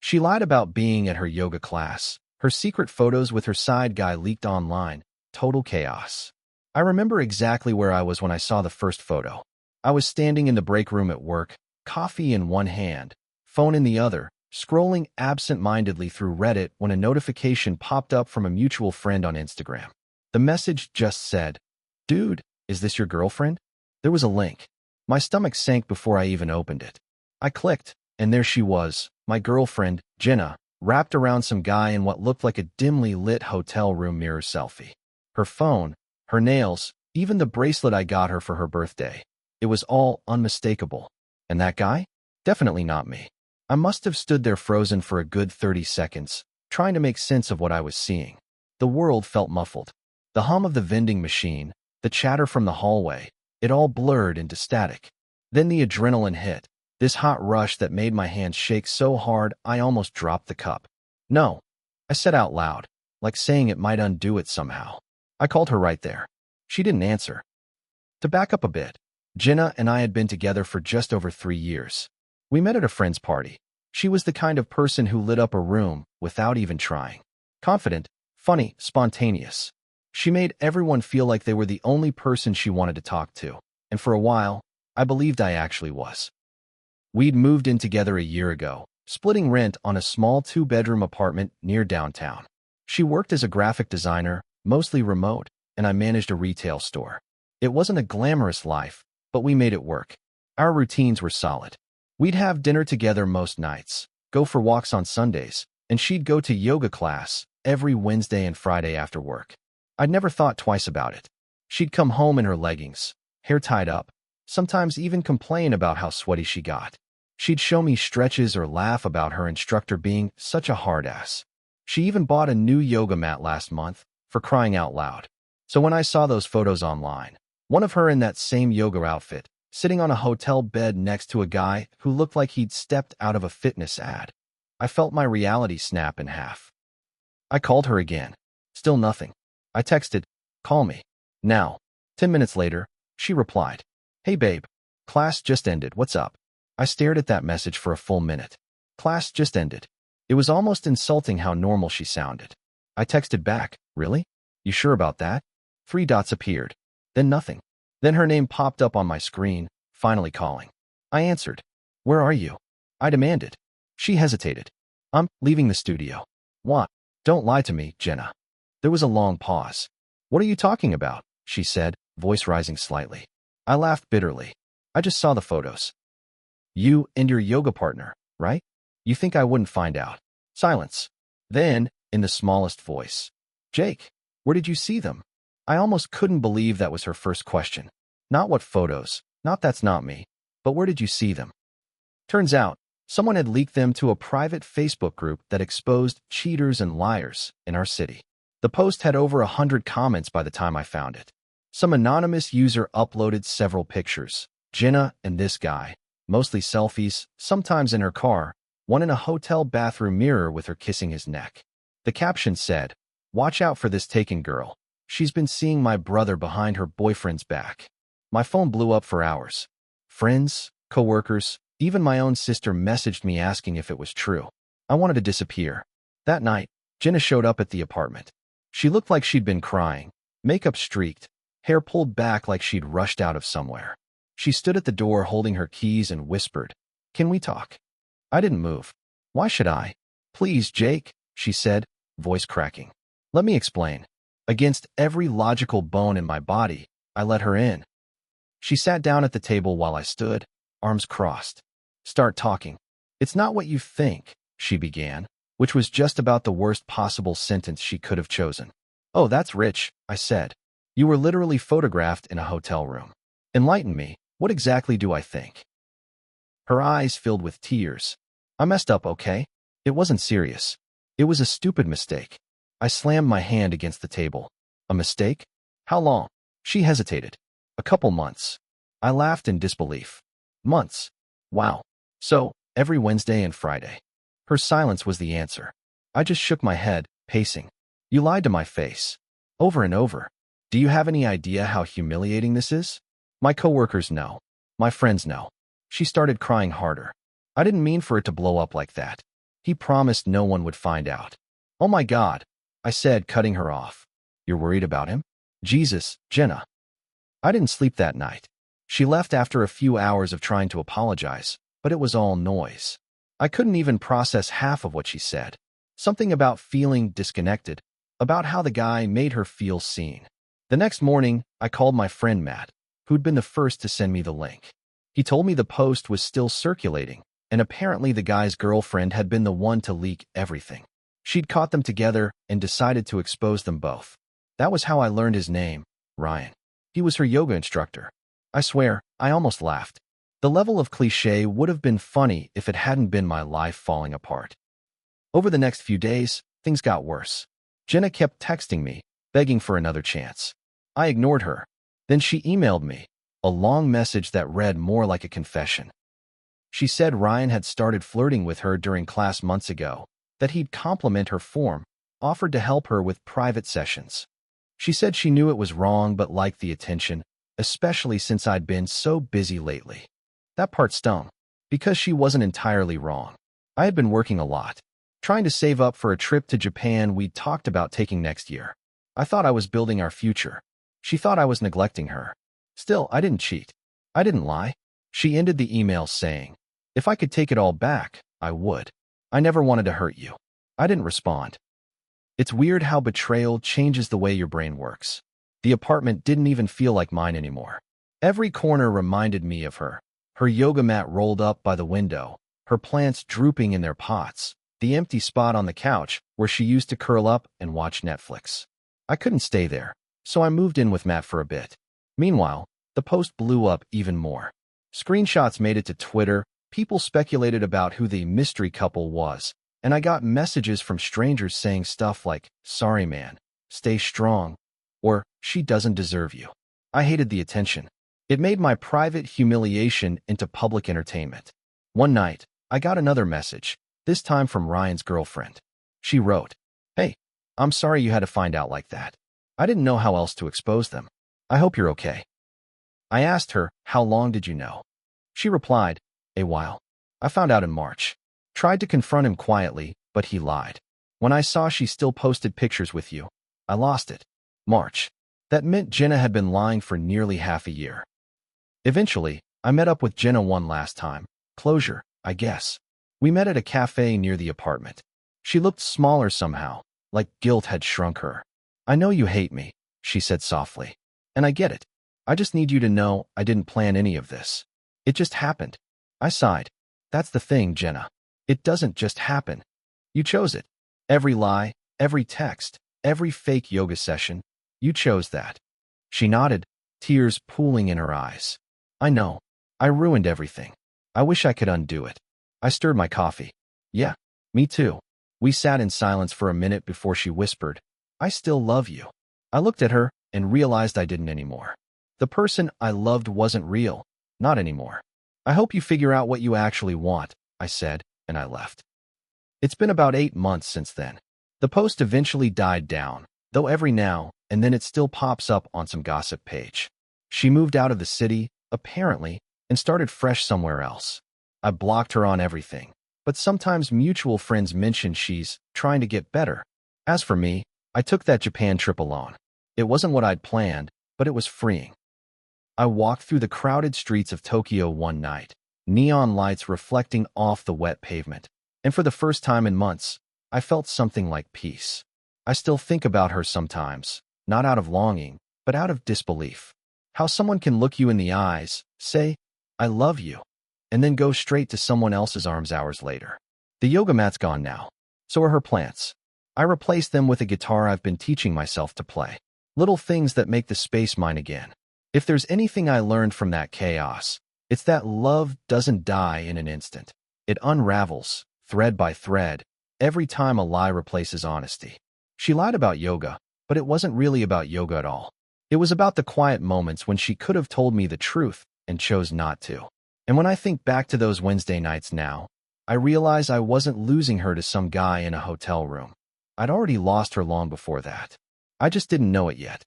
She lied about being at her yoga class. Her secret photos with her side guy leaked online. Total chaos. I remember exactly where I was when I saw the first photo. I was standing in the break room at work, coffee in one hand, phone in the other, scrolling absent-mindedly through Reddit when a notification popped up from a mutual friend on Instagram. The message just said, "Dude, is this your girlfriend?" There was a link. My stomach sank before I even opened it. I clicked, and there she was, my girlfriend, Jenna, wrapped around some guy in what looked like a dimly lit hotel room mirror selfie. Her phone, her nails, even the bracelet I got her for her birthday. It was all unmistakable. And that guy? Definitely not me. I must have stood there frozen for a good 30 seconds, trying to make sense of what I was seeing. The world felt muffled. The hum of the vending machine, the chatter from the hallway, it all blurred into static. Then the adrenaline hit, this hot rush that made my hands shake so hard I almost dropped the cup. "No," I said out loud, like saying it might undo it somehow. I called her right there. She didn't answer. To back up a bit, Jenna and I had been together for just over 3 years. We met at a friend's party. She was the kind of person who lit up a room without even trying. Confident, funny, spontaneous. She made everyone feel like they were the only person she wanted to talk to, and for a while, I believed I actually was. We'd moved in together a year ago, splitting rent on a small 2-bedroom apartment near downtown. She worked as a graphic designer, mostly remote, and I managed a retail store. It wasn't a glamorous life, but we made it work. Our routines were solid. We'd have dinner together most nights, go for walks on Sundays, and she'd go to yoga class every Wednesday and Friday after work. I'd never thought twice about it. She'd come home in her leggings, hair tied up, sometimes even complain about how sweaty she got. She'd show me stretches or laugh about her instructor being such a hard ass. She even bought a new yoga mat last month, for crying out loud. So when I saw those photos online, one of her in that same yoga outfit, sitting on a hotel bed next to a guy who looked like he'd stepped out of a fitness ad, I felt my reality snap in half. I called her again. Still nothing. I texted, "Call me now." 10 minutes later, she replied, "Hey babe, class just ended, what's up?" I stared at that message for a full minute. Class just ended. It was almost insulting how normal she sounded. I texted back, "Really? You sure about that?" 3 dots appeared. Then nothing. Then her name popped up on my screen, finally calling. I answered. "Where are you?" I demanded. She hesitated. "I'm leaving the studio." "What?" "Don't lie to me, Jenna." There was a long pause. "What are you talking about?" she said, voice rising slightly. I laughed bitterly. "I just saw the photos. You and your yoga partner, right? You think I wouldn't find out?" Silence. Then, in the smallest voice, "Jake, where did you see them?" I almost couldn't believe that was her first question. Not what photos, not that's not me, but where did you see them? Turns out, someone had leaked them to a private Facebook group that exposed cheaters and liars in our city. The post had over 100 comments by the time I found it. Some anonymous user uploaded several pictures. Jenna and this guy, mostly selfies, sometimes in her car, one in a hotel bathroom mirror with her kissing his neck. The caption said, "Watch out for this taken girl. She's been seeing my brother behind her boyfriend's back." My phone blew up for hours. Friends, coworkers, even my own sister messaged me asking if it was true. I wanted to disappear. That night, Jenna showed up at the apartment. She looked like she'd been crying, makeup streaked, hair pulled back like she'd rushed out of somewhere. She stood at the door holding her keys and whispered, "Can we talk?" I didn't move. "Why should I?" "Please, Jake," she said, voice cracking. "Let me explain." Against every logical bone in my body, I let her in. She sat down at the table while I stood, arms crossed. "Start talking." "It's not what you think," she began, which was just about the worst possible sentence she could have chosen. "Oh, that's rich," I said. "You were literally photographed in a hotel room. Enlighten me, what exactly do I think?" Her eyes filled with tears. "I messed up, okay? It wasn't serious. It was a stupid mistake." I slammed my hand against the table. "A mistake? How long?" She hesitated. "A couple months." I laughed in disbelief. "Months? Wow. So, every Wednesday and Friday." Her silence was the answer. I just shook my head, pacing. "You lied to my face. Over and over. Do you have any idea how humiliating this is? My coworkers know. My friends know." She started crying harder. "I didn't mean for it to blow up like that. He promised no one would find out. Oh my God, I said, cutting her off. You're worried about him? Jesus, Jenna. I didn't sleep that night. She left after a few hours of trying to apologize, but it was all noise. I couldn't even process half of what she said. Something about feeling disconnected, about how the guy made her feel seen. The next morning, I called my friend Matt, who'd been the first to send me the link. He told me the post was still circulating, and apparently the guy's girlfriend had been the one to leak everything. She'd caught them together and decided to expose them both. That was how I learned his name, Ryan. He was her yoga instructor. I swear, I almost laughed. The level of cliché would have been funny if it hadn't been my life falling apart. Over the next few days, things got worse. Jenna kept texting me, begging for another chance. I ignored her. Then she emailed me, a long message that read more like a confession. She said Ryan had started flirting with her during class months ago, that he'd compliment her form, offered to help her with private sessions. She said she knew it was wrong but liked the attention, especially since I'd been so busy lately. That part stung, because she wasn't entirely wrong. I had been working a lot, trying to save up for a trip to Japan we'd talked about taking next year. I thought I was building our future. She thought I was neglecting her. Still, I didn't cheat. I didn't lie. She ended the email saying, if I could take it all back, I would. I never wanted to hurt you. I didn't respond. It's weird how betrayal changes the way your brain works. The apartment didn't even feel like mine anymore. Every corner reminded me of her. Her yoga mat rolled up by the window, her plants drooping in their pots, the empty spot on the couch where she used to curl up and watch Netflix. I couldn't stay there, so I moved in with Matt for a bit. Meanwhile, the post blew up even more. Screenshots made it to Twitter, people speculated about who the mystery couple was, and I got messages from strangers saying stuff like, sorry man, stay strong, or she doesn't deserve you. I hated the attention. It made my private humiliation into public entertainment. One night, I got another message, this time from Ryan's girlfriend. She wrote, hey, I'm sorry you had to find out like that. I didn't know how else to expose them. I hope you're okay. I asked her, how long did you know? She replied, a while. I found out in March. Tried to confront him quietly, but he lied. When I saw she still posted pictures with you, I lost it. March. That meant Jenna had been lying for nearly half a year. Eventually, I met up with Jenna one last time. Closure, I guess. We met at a cafe near the apartment. She looked smaller somehow, like guilt had shrunk her. I know you hate me, she said softly. And I get it. I just need you to know I didn't plan any of this. It just happened. I sighed. That's the thing, Jenna. It doesn't just happen. You chose it. Every lie, every text, every fake yoga session, you chose that. She nodded, tears pooling in her eyes. I know. I ruined everything. I wish I could undo it. I stirred my coffee. Yeah, me too. We sat in silence for a minute before she whispered, I still love you. I looked at her and realized I didn't anymore. The person I loved wasn't real, not anymore. I hope you figure out what you actually want, I said, and I left. It's been about 8 months since then. The post eventually died down, though every now and then it still pops up on some gossip page. She moved out of the city, apparently, and started fresh somewhere else. I blocked her on everything, but sometimes mutual friends mention she's trying to get better. As for me, I took that Japan trip alone. It wasn't what I'd planned, but it was freeing. I walked through the crowded streets of Tokyo one night, neon lights reflecting off the wet pavement, and for the first time in months, I felt something like peace. I still think about her sometimes, not out of longing, but out of disbelief. How someone can look you in the eyes, say, I love you, and then go straight to someone else's arms hours later. The yoga mat's gone now. So are her plants. I replaced them with a guitar I've been teaching myself to play. Little things that make the space mine again. If there's anything I learned from that chaos, it's that love doesn't die in an instant. It unravels, thread by thread, every time a lie replaces honesty. She lied about yoga, but it wasn't really about yoga at all. It was about the quiet moments when she could have told me the truth and chose not to. And when I think back to those Wednesday nights now, I realize I wasn't losing her to some guy in a hotel room. I'd already lost her long before that. I just didn't know it yet.